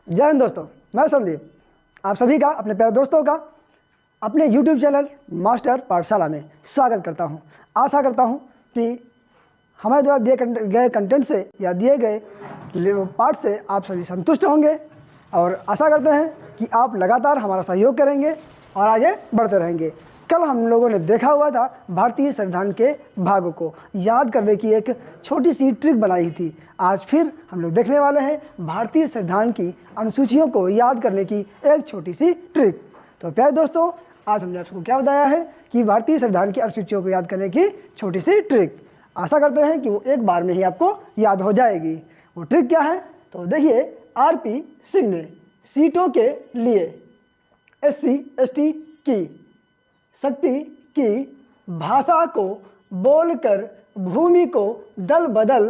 जय हिंद दोस्तों, मैं संदीप आप सभी का अपने प्यारे दोस्तों का अपने YouTube चैनल मास्टर पाठशाला में स्वागत करता हूं। आशा करता हूं कि हमारे द्वारा दिए गए कंटेंट से या दिए गए पाठ से आप सभी संतुष्ट होंगे और आशा करते हैं कि आप लगातार हमारा सहयोग करेंगे और आगे बढ़ते रहेंगे। कल हम लोगों ने देखा हुआ था भारतीय संविधान के भागों को याद करने की एक छोटी सी ट्रिक बनाई थी। आज फिर हम लोग देखने वाले हैं भारतीय संविधान की अनुसूचियों को याद करने की एक छोटी सी ट्रिक। तो प्यारे दोस्तों, आज हमने आपको क्या बताया है कि भारतीय संविधान की अनुसूचियों को याद करने की छोटी सी ट्रिक। आशा करते हैं कि वो एक बार में ही आपको याद हो जाएगी। वो ट्रिक क्या है तो देखिए, आरपी सिंह ने सीटों के लिए SC ST की शक्ति की भाषा को बोलकर भूमि को दल बदल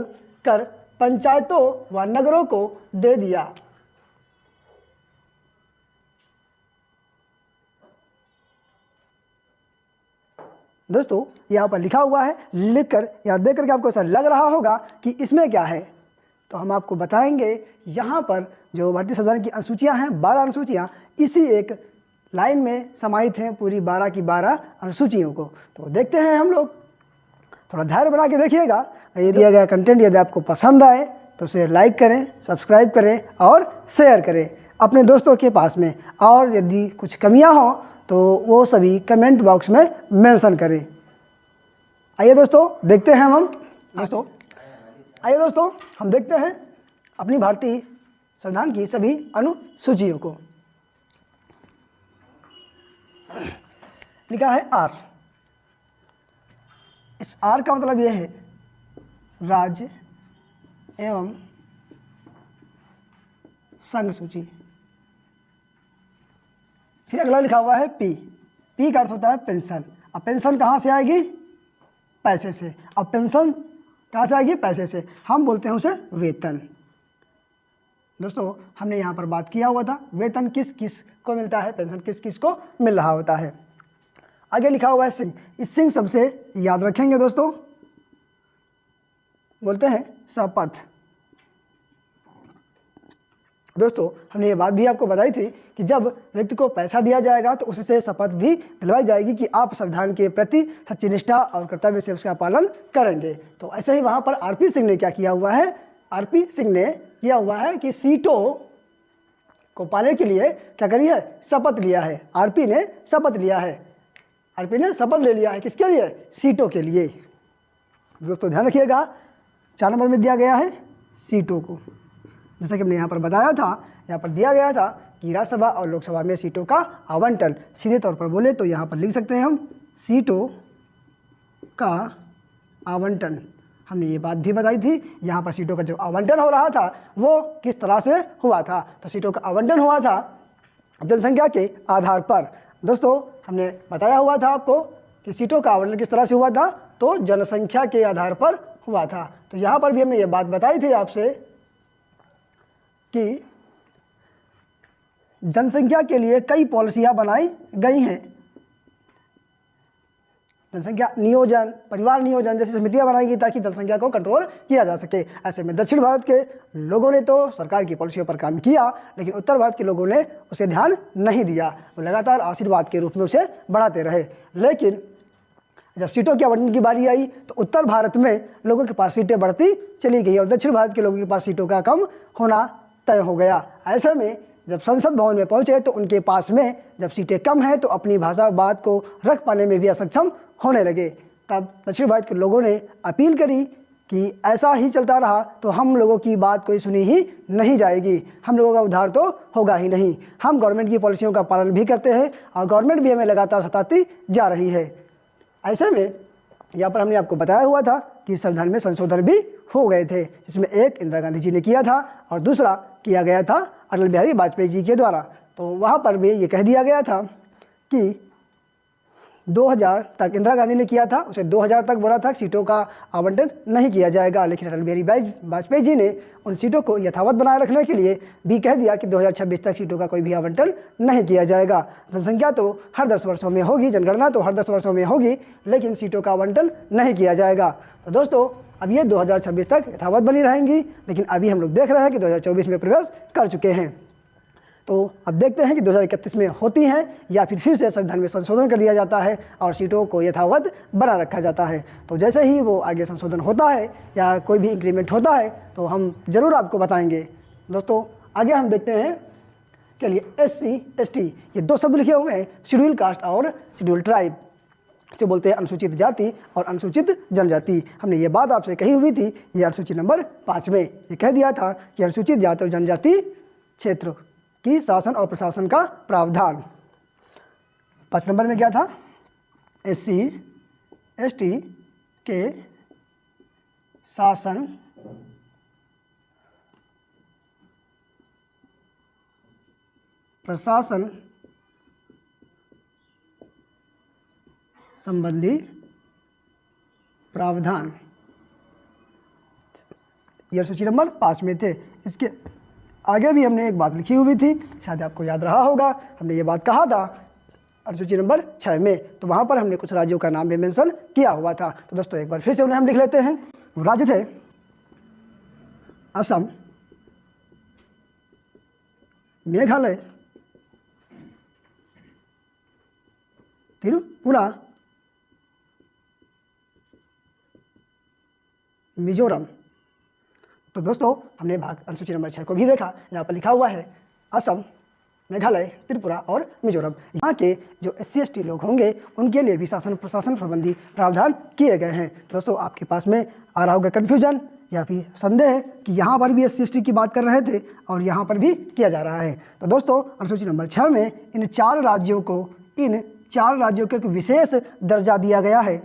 कर पंचायतों व नगरों को दे दिया। दोस्तों, यहाँ पर लिखा हुआ है, लिखकर या देख करके आपको ऐसा लग रहा होगा कि इसमें क्या है, तो हम आपको बताएंगे। यहाँ पर जो भारतीय संविधान की अनुसूचियाँ हैं, 12 अनुसूचियाँ इसी एक लाइन में समाहित हैं, पूरी 12 की 12 अनुसूचियों को। तो देखते हैं हम लोग, थोड़ा धैर्य बना के देखिएगा। ये दिया गया कंटेंट यदि आपको पसंद आए तो उसे लाइक करें, सब्सक्राइब करें और शेयर करें अपने दोस्तों के पास में। और यदि कुछ कमियां हों तो वो सभी कमेंट बॉक्स में मेंशन करें। आइए दोस्तों देखते हैं आइए दोस्तों हम देखते हैं अपनी भारतीय संविधान की सभी अनुसूचियों को। लिखा है आर। इस आर का मतलब यह है राज्य एवं संघ सूची। फिर अगला लिखा हुआ है पी। पी का अर्थ होता है पेंशन। अब पेंशन कहाँ से आएगी? पैसे से। अब पेंशन कहाँ से आएगी? पैसे से। हम बोलते हैं उसे वेतन। दोस्तों, हमने यहाँ पर बात किया हुआ था वेतन किस किस को मिलता है, पेंशन किस किस को मिल रहा होता है। आगे लिखा हुआ है सिंह। इस सिंह सबसे याद रखेंगे दोस्तों, बोलते हैं शपथ। दोस्तों, हमने ये बात भी आपको बताई थी कि जब व्यक्ति को पैसा दिया जाएगा तो उससे शपथ भी दिलवाई जाएगी कि आप संविधान के प्रति सच्ची निष्ठा और कर्तव्य से उसका पालन करेंगे। तो ऐसे ही वहाँ पर आरपी सिंह ने क्या किया हुआ है? आरपी सिंह ने किया हुआ है कि सीटों को पाने के लिए क्या करी है? शपथ लिया है। आरपी ने शपथ लिया है। आरपी ने शपथ ले लिया है किसके लिए? सीटों के लिए। दोस्तों ध्यान रखिएगा, 4 नंबर में दिया गया है सीटों को। जैसा कि हमने यहाँ पर बताया था, यहाँ पर दिया गया था कि राज्यसभा और लोकसभा में सीटों का आवंटन, सीधे तौर पर बोले तो यहाँ पर लिख सकते हैं हम सीटों का आवंटन। हमने ये बात भी बताई थी, यहाँ पर सीटों का जो आवंटन हो रहा था वो किस तरह से हुआ था। तो सीटों का आवंटन हुआ था जनसंख्या के आधार पर। दोस्तों, हमने बताया हुआ था आपको कि सीटों का आवंटन किस तरह से हुआ था, तो जनसंख्या के आधार पर हुआ था। तो यहाँ पर भी हमने ये बात बताई थी आपसे कि जनसंख्या के लिए कई पॉलिसियाँ बनाई गई हैं। जनसंख्या नियोजन, परिवार नियोजन जैसी समितियां बनाई गई ताकि जनसंख्या को कंट्रोल किया जा सके। ऐसे में दक्षिण भारत के लोगों ने तो सरकार की पॉलिसियों पर काम किया, लेकिन उत्तर भारत के लोगों ने उसे ध्यान नहीं दिया। वो लगातार आशीर्वाद के रूप में उसे बढ़ाते रहे। लेकिन जब सीटों के आवंटन की बारी आई तो उत्तर भारत में लोगों के पास सीटें बढ़ती चली गई और दक्षिण भारत के लोगों के पास सीटों का कम होना तय हो गया। ऐसे में जब संसद भवन में पहुंचे तो उनके पास में जब सीटें कम हैं तो अपनी भाषा बात को रख पाने में भी असक्षम होने लगे। तब दक्षिण भारत के लोगों ने अपील करी कि ऐसा ही चलता रहा तो हम लोगों की बात कोई सुनी ही नहीं जाएगी, हम लोगों का उद्धार तो होगा ही नहीं। हम गवर्नमेंट की पॉलिसियों का पालन भी करते हैं और गवर्नमेंट भी हमें लगातार सताती जा रही है। ऐसे में यहाँ पर हमने आपको बताया हुआ था कि संविधान में संशोधन भी हो गए थे, जिसमें एक इंदिरा गांधी जी ने किया था और दूसरा किया गया था अटल बिहारी वाजपेयी जी के द्वारा। तो वहाँ पर भी ये कह दिया गया था कि 2000 तक इंदिरा गांधी ने किया था, उसे 2000 तक बोला था सीटों का आवंटन नहीं किया जाएगा, लेकिन अटल बिहारी वाजपेयी जी ने उन सीटों को यथावत बनाए रखने के लिए भी कह दिया कि 2026 तक सीटों का कोई भी आवंटन नहीं किया जाएगा। जनसंख्या तो हर 10 वर्षों में होगी, जनगणना तो हर 10 वर्षों में होगी, लेकिन सीटों का आवंटन नहीं किया जाएगा। तो दोस्तों अब ये 2026 तक यथावत बनी रहेंगी, लेकिन अभी हम लोग देख रहे हैं कि 2024 में प्रवेश कर चुके हैं। तो अब देखते हैं कि 2031 में होती हैं या फिर से संविधान में संशोधन कर दिया जाता है और सीटों को यथावत बना रखा जाता है। तो जैसे ही वो आगे संशोधन होता है या कोई भी इंक्रीमेंट होता है तो हम ज़रूर आपको बताएंगे। दोस्तों आगे हम देखते हैं के लिए SC ST, ये दो शब्द लिखे हुए हैं, शेड्यूल कास्ट और शेड्यूल ट्राइब। इसे बोलते हैं अनुसूचित जाति और अनुसूचित जनजाति। हमने ये बात आपसे कही हुई थी, ये अनुसूची नंबर 5 में ये कह दिया था कि अनुसूचित जाति और जनजाति क्षेत्र की शासन और प्रशासन का प्रावधान। 5 नंबर में क्या था, SC ST के शासन प्रशासन संबंधी प्रावधान, यह सूची नंबर 5 में थे। इसके आगे भी हमने एक बात लिखी हुई थी, शायद आपको याद रहा होगा, हमने ये बात कहा था अनुसूची नंबर 6 में, तो वहाँ पर हमने कुछ राज्यों का नाम भी मेंशन किया हुआ था। तो दोस्तों एक बार फिर से उन्हें हम लिख लेते हैं। वो राज्य थे असम, मेघालय, त्रिपुरा, मिजोरम। तो दोस्तों हमने भाग अनुसूची नंबर 6 को भी देखा, यहाँ पर लिखा हुआ है असम, मेघालय, त्रिपुरा और मिजोरम। यहाँ के जो SC ST लोग होंगे उनके लिए भी शासन प्रशासन संबंधी प्रावधान किए गए हैं। दोस्तों आपके पास में आ रहा होगा कन्फ्यूजन या फिर संदेह कि यहाँ पर भी SC ST की बात कर रहे थे और यहाँ पर भी किया जा रहा है। तो दोस्तों अनुसूची नंबर 6 में इन चार राज्यों को एक विशेष दर्जा दिया गया है,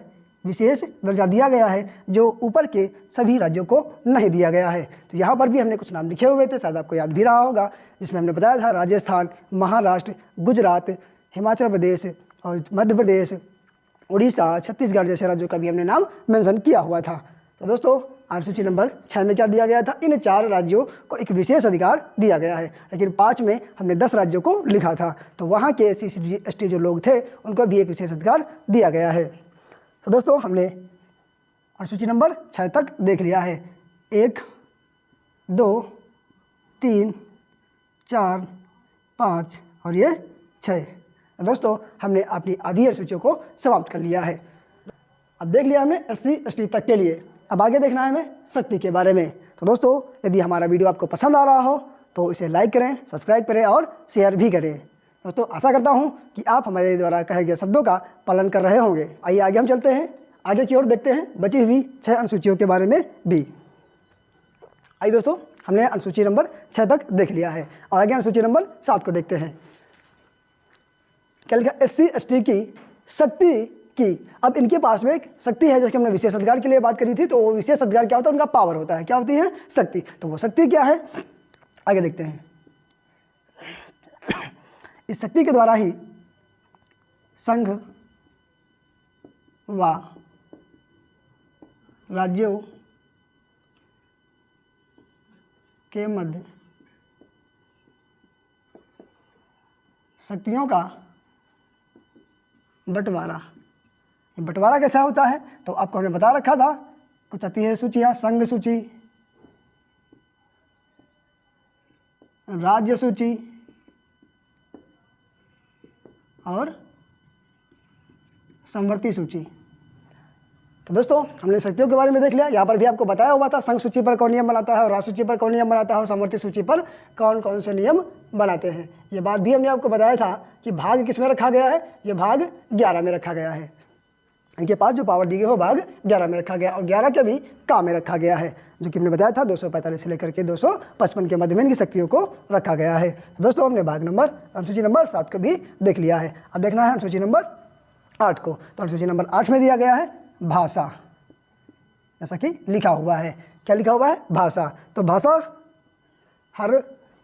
विशेष दर्जा दिया गया है जो ऊपर के सभी राज्यों को नहीं दिया गया है। तो यहाँ पर भी हमने कुछ नाम लिखे हुए थे, शायद आपको याद भी रहा होगा, जिसमें हमने बताया था राजस्थान, महाराष्ट्र, गुजरात, हिमाचल प्रदेश और मध्य प्रदेश, उड़ीसा, छत्तीसगढ़ जैसे राज्यों का भी हमने नाम मेंशन किया हुआ था। तो दोस्तों अनुसूची नंबर 6 में क्या दिया गया था, इन 4 राज्यों को एक विशेष अधिकार दिया गया है, लेकिन 5 में हमने 10 राज्यों को लिखा था। तो वहाँ के SC ST जो लोग थे उनको भी एक विशेष अधिकार दिया गया है। तो दोस्तों हमने अनुसूची नंबर 6 तक देख लिया है, 1, 2, 3, 4, 5 और ये 6। दोस्तों हमने अपनी आधी अनुसूचियों को समाप्त कर लिया है। अब देख लिया हमने SC ST तक के लिए, अब आगे देखना है हमें शक्ति के बारे में। तो दोस्तों यदि हमारा वीडियो आपको पसंद आ रहा हो तो इसे लाइक करें, सब्सक्राइब करें और शेयर भी करें। दोस्तों आशा करता हूं कि आप हमारे द्वारा कहे गए शब्दों का पालन कर रहे होंगे। आइए आगे हम चलते हैं, आगे की ओर देखते हैं बची हुई 6 अनुसूचियों के बारे में भी। आइए दोस्तों हमने अनुसूची नंबर 6 तक देख लिया है और आगे अनुसूची नंबर 7 को देखते हैं। क्या लिखा, SC ST की शक्ति की। अब इनके पास में एक शक्ति है, जैसे कि हमने विशेष अधिकार के लिए बात करी थी, तो वो विशेष अधिकार क्या होता है, उनका पावर होता है। क्या होती है, शक्ति। तो वो शक्ति क्या है, आगे देखते हैं। इस शक्ति के द्वारा ही संघ व राज्यों के मध्य शक्तियों का बंटवारा। ये बंटवारा कैसा होता है, तो आपको हमने बता रखा था, कुछ आती है सूचियाँ, संघ सूची, राज्य सूची और समवर्ती सूची। तो दोस्तों हमने शक्तियों के बारे में देख लिया। यहाँ पर भी आपको बताया हुआ था संघ सूची पर कौन नियम बनाता है और राज्य सूची पर कौन नियम बनाता है और समवर्ती सूची पर कौन कौन से नियम बनाते हैं। ये बात भी हमने आपको बताया था कि भाग किस में रखा गया है, ये भाग 11 में रखा गया है। इनके पास जो पावर दी गई हो भाग 11 में रखा गया और 11 के भी काम में रखा गया है, जो कि हमने बताया था 245 से लेकर के 255 के मध्य में इनकी शक्तियों को रखा गया है। तो दोस्तों हमने भाग नंबर अनुसूची नंबर 7 को भी देख लिया है। अब देखना है अनुसूची नंबर 8 को। तो अनुसूची नंबर 8 में दिया गया है भाषा, जैसा कि लिखा हुआ है। क्या लिखा हुआ है, भाषा। तो भाषा हर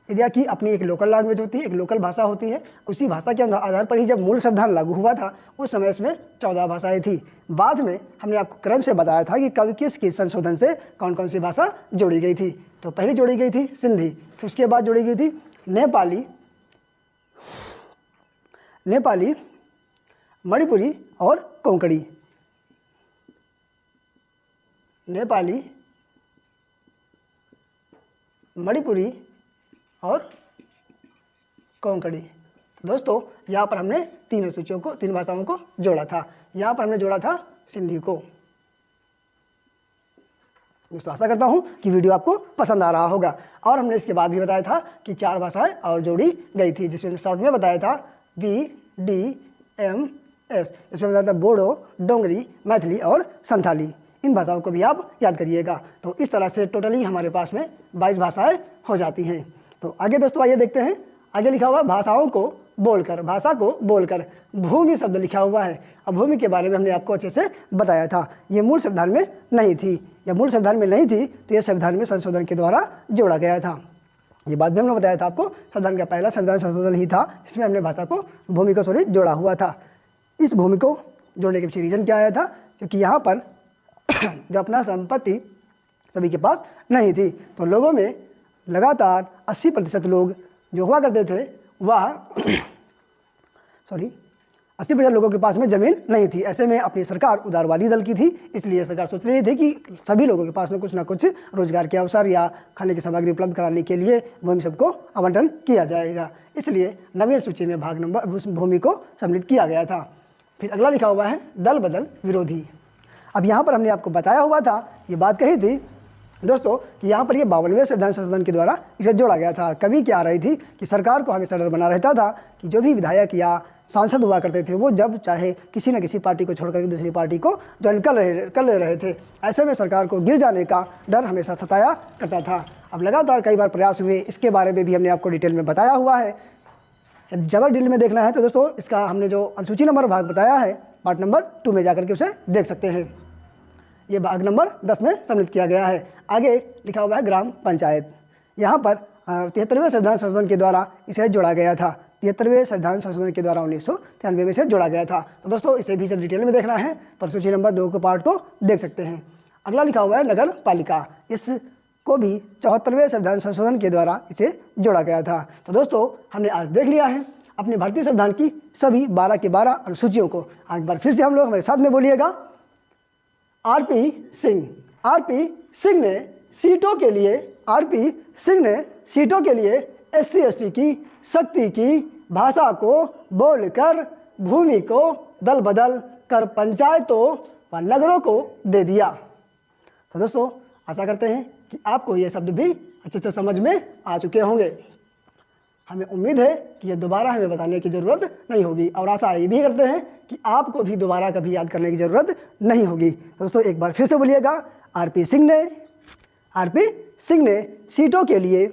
एरिया की अपनी एक लोकल लैंग्वेज होती है, एक लोकल भाषा होती है। उसी भाषा के आधार पर ही जब मूल संविधान लागू हुआ था उस समय इसमें 14 भाषाएं थी। बाद में हमने आपको क्रम से बताया था कि कब किस संशोधन से कौन कौन सी भाषा जोड़ी गई थी। तो पहली जोड़ी गई थी सिंधी, फिर उसके बाद जोड़ी गई थी नेपाली, मणिपुरी और कोंकणी। नेपाली, मणिपुरी और कोंकणी। तो दोस्तों यहाँ पर हमने तीन सूचियों को, तीन भाषाओं को जोड़ा था। यहाँ पर हमने जोड़ा था सिंधी को। दोस्तों आशा करता हूँ कि वीडियो आपको पसंद आ रहा होगा। और हमने इसके बाद भी बताया था कि 4 भाषाएं और जोड़ी गई थी, जिसमें शॉर्ट में बताया था BDMS। इसमें बताया था बोडो, डोंगरी, मैथिली और संथाली। इन भाषाओं को भी आप याद करिएगा। तो इस तरह से टोटली हमारे पास में 22 भाषाएं हो जाती हैं। तो आगे दोस्तों आइए देखते हैं। आगे लिखा हुआ भाषाओं को बोलकर, भाषा को बोलकर। भूमि शब्द लिखा हुआ है। अब भूमि के बारे में हमने आपको अच्छे से बताया था। ये मूल संविधान में नहीं थी, या मूल संविधान में नहीं थी तो ये संविधान में संशोधन के द्वारा जोड़ा गया था। ये बात भी हमने बताया था आपको। संविधान का पहला संविधान संशोधन ही था जिसमें हमने भाषा को, भूमि को जोड़ा हुआ था। इस भूमि को जोड़ने के पीछे रीजन क्या आया था? क्योंकि यहाँ पर जो अपना संपत्ति सभी के पास नहीं थी, तो लोगों में लगातार 80% लोग जो हुआ करते थे वह 80% लोगों के पास में ज़मीन नहीं थी। ऐसे में अपनी सरकार उदारवादी दल की थी, इसलिए सरकार सोच रही थी कि सभी लोगों के पास में कुछ ना कुछ रोजगार के अवसर या खाने की सामग्री उपलब्ध कराने के लिए भूमि सबको आवंटन किया जाएगा। इसलिए नवीन सूची में भाग नंबर उस भूमि को सम्मिलित किया गया था। फिर अगला लिखा हुआ है दल बदल विरोधी। अब यहाँ पर हमने आपको बताया हुआ था, ये बात कही थी दोस्तों कि यहाँ पर ये 52वें संविधान संशोधन के द्वारा इसे जोड़ा गया था। कभी क्या आ रही थी कि सरकार को हमेशा डर बना रहता था कि जो भी विधायक या सांसद हुआ करते थे वो जब चाहे किसी न किसी पार्टी को छोड़कर दूसरी पार्टी को ज्वाइन कर ले रहे थे। ऐसे में सरकार को गिर जाने का डर हमेशा सताया करता था। अब लगातार कई बार प्रयास हुए, इसके बारे में भी हमने आपको डिटेल में बताया हुआ है। ज़्यादा डिटेल में देखना है तो दोस्तों इसका हमने जो अनुसूची नंबर भाग बताया है पार्ट नंबर 2 में जाकर के उसे देख सकते हैं। ये भाग नंबर 10 में सम्मिलित किया गया है। आगे लिखा हुआ है ग्राम पंचायत। यहाँ पर 73वें संविधान संशोधन के द्वारा इसे जोड़ा गया था। 73वें संविधान संशोधन के द्वारा 1993 में इसे जोड़ा गया था। तो दोस्तों इसे भी जब डिटेल में देखना है तो अनुसूची नंबर 2 के पार्ट को देख सकते हैं। अगला लिखा हुआ है नगर पालिका। इसको भी 74वें संविधान संशोधन के द्वारा इसे जोड़ा गया था। तो दोस्तों हमने आज देख लिया है अपने भारतीय संविधान की सभी 12 के 12 अनुसूचियों को। एक बार फिर से हम लोग हमारे साथ में बोलिएगा। आरपी सिंह ने सीटों के लिए SC ST की शक्ति की भाषा को बोलकर भूमि को दल बदल कर पंचायतों व नगरों को दे दिया। तो दोस्तों आशा करते हैं कि आपको ये शब्द भी अच्छे से समझ में आ चुके होंगे। हमें उम्मीद है कि ये दोबारा हमें बताने की ज़रूरत नहीं होगी, और आशा ये भी करते हैं कि आपको भी दोबारा कभी याद करने की ज़रूरत नहीं होगी। तो दोस्तों एक बार फिर से बोलिएगा। आरपी सिंह ने सीटों के लिए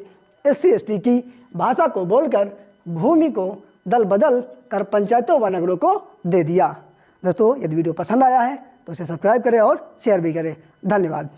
SC ST की भाषा को बोलकर भूमि को दल बदल कर पंचायतों व नगरों को दे दिया। दोस्तों यदि वीडियो पसंद आया है तो इसे सब्सक्राइब करें और शेयर भी करें। धन्यवाद।